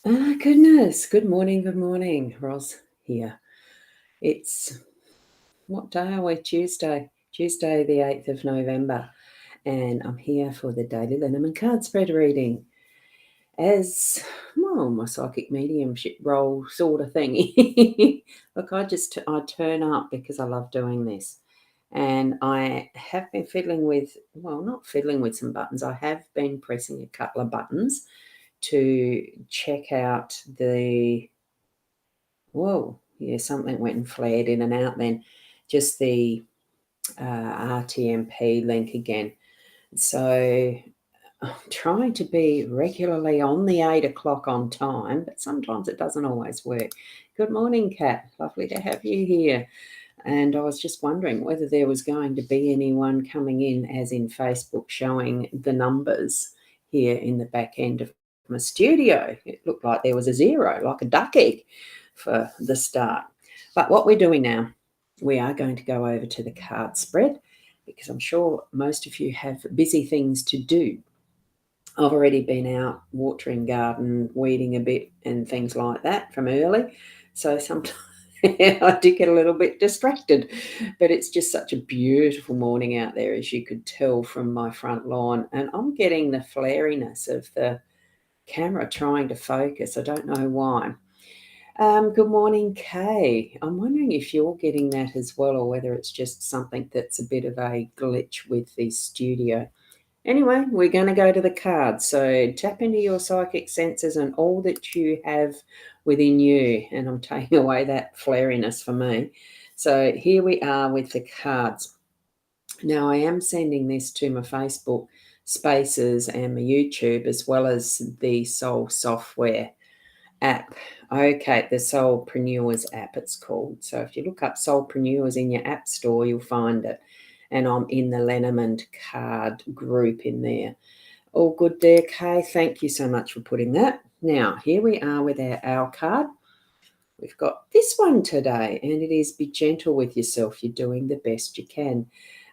Ah, goodness. Good morning. Good morning. Ros here. It's what day are we? Tuesday. Tuesday, the 8th of November. And I'm here for the daily Lenormand card spread reading as, well, my psychic mediumship role sort of thing. Look, I turn up because I love doing this. And I have been fiddling with, well, not fiddling with some buttons. I have been pressing a couple of buttons to check out the whoa, yeah, something went and flared in and out then. Just the RTMP link again. So I'm trying to be regularly on the 8 o'clock on time, but sometimes it doesn't always work. Good morning, Kat. Lovely to have you here. And I was just wondering whether there was going to be anyone coming in, as in Facebook, showing the numbers here in the back end of my studio. It looked like there was a zero, like a duck egg for the start. But what we're doing now, we are going to go over to the card spread because I'm sure most of you have busy things to do. I've already been out watering garden, weeding a bit and things like that from early. So sometimes I do get a little bit distracted, but it's just such a beautiful morning out there, as you could tell from my front lawn. And I'm getting the flariness of the camera trying to focus. I don't know why. Good morning, Kay. I'm wondering if you're getting that as well, or whether it's just something that's a bit of a glitch with the studio. Anyway, we're going to go to the cards. So tap into your psychic senses and all that you have within you. And I'm taking away that flariness for me. So here we are with the cards. Now, I am sending this to my Facebook Spaces and my YouTube, as well as the Soul Software app. Okay, the Soulpreneurs app it's called. So if you look up Soulpreneurs in your app store, you'll find it. And I'm in the Lenormand card group in there. All good there, Kay. Thank you so much for putting that. Now, here we are with our owl card. We've got this one today, and it is be gentle with yourself. You're doing the best you can.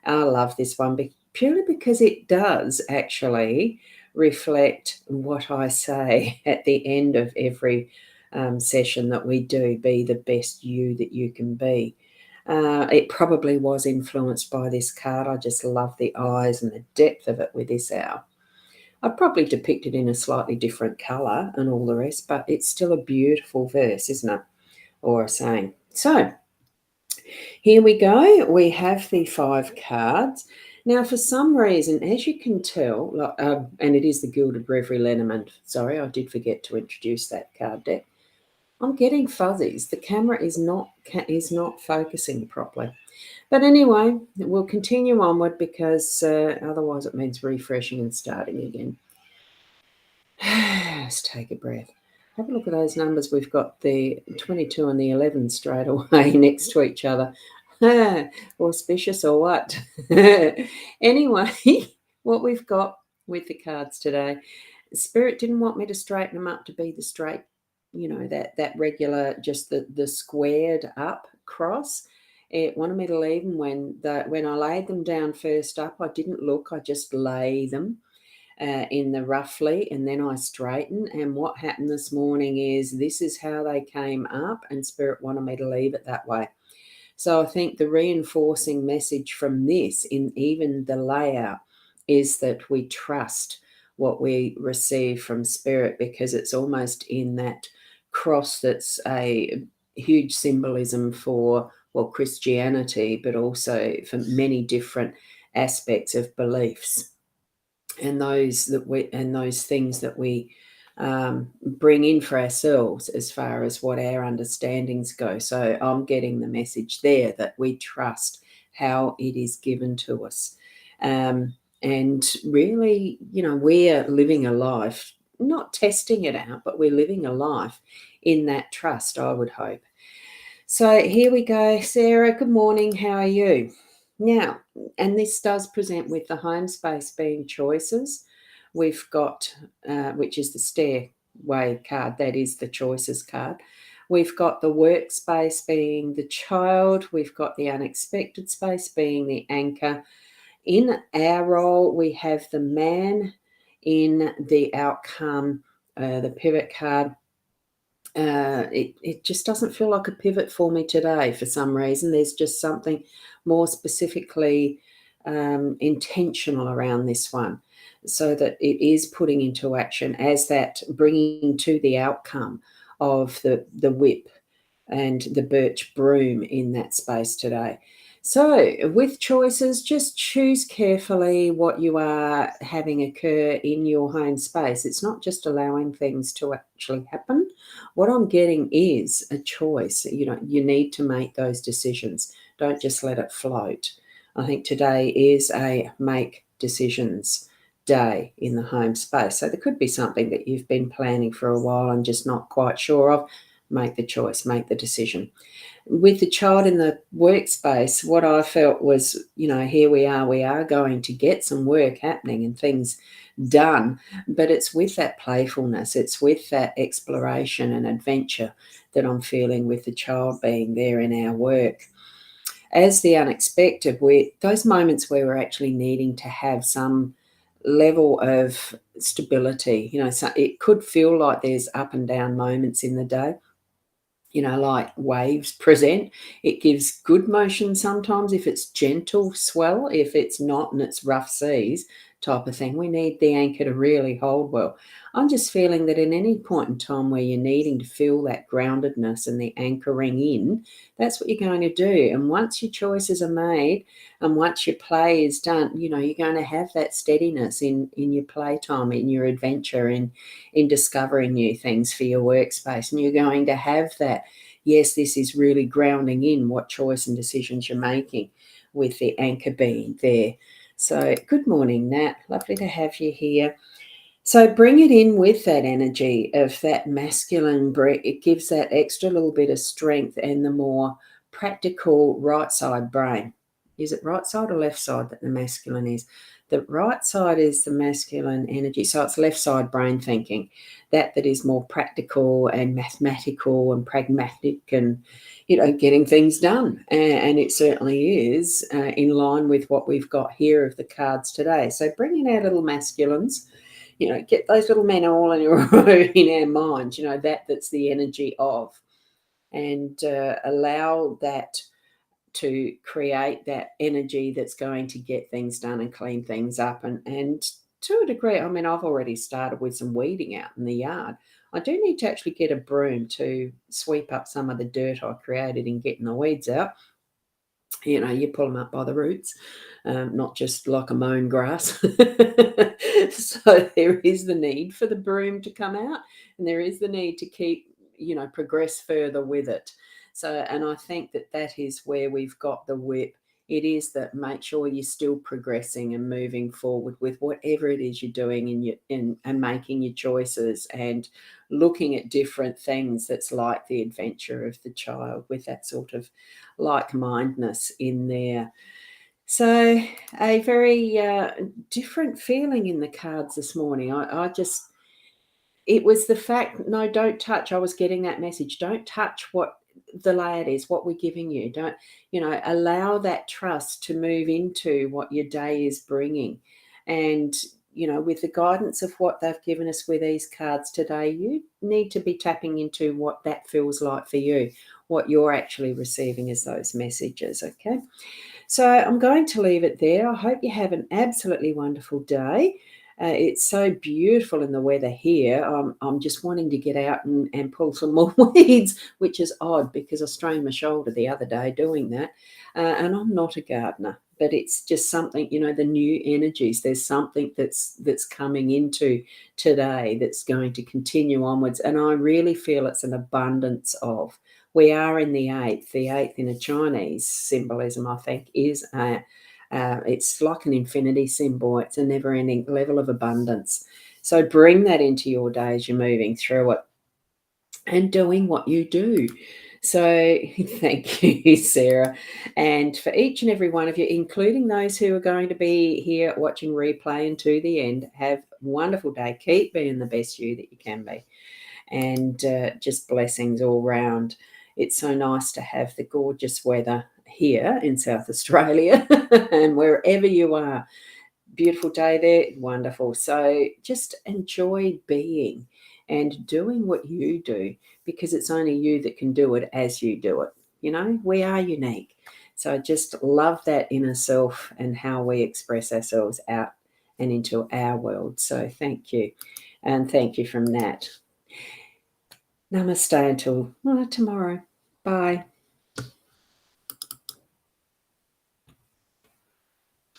I love this one purely because it does actually reflect what I say at the end of every session that we do. Be the best you that you can be. It probably was influenced by this card. I just love the eyes and the depth of it with this owl. I'd probably depict it in a slightly different colour and all the rest, but it's still a beautiful verse, isn't it? Or a saying. So here we go. We have the 5 cards. Now, for some reason, as you can tell, and it is the Gilded Reverie Lenormand. Sorry, I did forget to introduce that card deck. I'm getting fuzzies. The camera is not focusing properly. But anyway, we'll continue onward because otherwise it means refreshing and starting again. Let's take a breath. Have a look at those numbers. We've got the 22 and the 11 straight away next to each other. Auspicious or what? Anyway, what we've got with the cards today, Spirit didn't want me to straighten them up to be the straight, that regular, just the squared up cross. It wanted me to leave them when I laid them down first up. I didn't look. I just lay them in the roughly, and then I straighten. And what happened this morning is this is how they came up, and Spirit wanted me to leave it that way. So I think the reinforcing message from this, in even the layout, is that we trust what we receive from Spirit, because it's almost in that cross that's a huge symbolism for, well, Christianity, but also for many different aspects of beliefs and those things that we bring in for ourselves as far as what our understandings go. So I'm getting the message there that we trust how it is given to us. And really, we're living a life, not testing it out, but we're living a life in that trust, I would hope. So here we go. Sarah, good morning. How are you? Now, and this does present with the home space being choices. We've got, which is the stairway card, that is the choices card. We've got the workspace being the child. We've got the unexpected space being the anchor. In our role, we have the man. In the outcome, the pivot card, it just doesn't feel like a pivot for me today for some reason. There's just something more specifically intentional around this one, so that it is putting into action as that bringing to the outcome of the whip and the birch broom in that space today. So, with choices, just choose carefully what you are having occur in your home space. It's not just allowing things to actually happen. What I'm getting is a choice. You need to make those decisions. Don't just let it float. I think today is a make decisions day in the home space. So, there could be something that you've been planning for a while and just not quite sure of. Make the choice, make the decision. With the child in the workspace, what I felt was, here we are going to get some work happening and things done, but it's with that playfulness, it's with that exploration and adventure that I'm feeling with the child being there in our work. As the unexpected, those moments where we're actually needing to have some level of stability, so it could feel like there's up and down moments in the day, like waves present. It gives good motion sometimes if it's gentle swell. If it's not and it's rough seas type of thing, we need the anchor to really hold well. I'm just feeling that in any point in time where you're needing to feel that groundedness and the anchoring in, that's what you're going to do. And once your choices are made and once your play is done, you're going to have that steadiness in your playtime, in your adventure, in discovering new things for your workspace. And you're going to have that, yes, this is really grounding in what choice and decisions you're making with the anchor being there. So good morning, Nat. Lovely to have you here. So bring it in with that energy of that masculine. It gives that extra little bit of strength and the more practical right side brain. Is it right side or left side that the masculine is? The right side is the masculine energy. So it's left side brain thinking. That is more practical and mathematical and pragmatic and, getting things done. And it certainly is in line with what we've got here of the cards today. So bring in our little masculines. Get those little men all in a row in our minds, that's the energy of, and allow that to create that energy that's going to get things done and clean things up. And to a degree, I mean, I've already started with some weeding out in the yard. I do need to actually get a broom to sweep up some of the dirt I created in getting the weeds out. You pull them up by the roots, not just like a mown grass. So there is the need for the broom to come out, and there is the need to keep, progress further with it. So, and I think that is where we've got the whip. It is that make sure you're still progressing and moving forward with whatever it is you're doing and making your choices and looking at different things. That's like the adventure of the child with that sort of like-mindedness in there. So a very different feeling in the cards this morning. It was the fact, no, don't touch. I was getting that message. Don't touch what the layout is, what we're giving you. Don't, allow that trust to move into what your day is bringing. And, with the guidance of what they've given us with these cards today, you need to be tapping into what that feels like for you, what you're actually receiving as those messages, okay? So I'm going to leave it there. I hope you have an absolutely wonderful day. It's so beautiful in the weather here. I'm just wanting to get out and pull some more weeds, which is odd because I strained my shoulder the other day doing that. And I'm not a gardener, but it's just something, the new energies. There's something that's coming into today that's going to continue onwards. And I really feel it's an abundance of. We are in the eighth. The eighth in a Chinese symbolism, I think, is it's like an infinity symbol. It's a never-ending level of abundance. So bring that into your day as you're moving through it and doing what you do. So thank you, Sarah. And for each and every one of you, including those who are going to be here watching replay and to the end, have a wonderful day. Keep being the best you that you can be. And just blessings all round. It's so nice to have the gorgeous weather here in South Australia and wherever you are. Beautiful day there, wonderful. So just enjoy being and doing what you do, because it's only you that can do it as you do it. You know, we are unique. So I just love that inner self and how we express ourselves out and into our world. So thank you. And thank you from Nat. Namaste until tomorrow. Bye.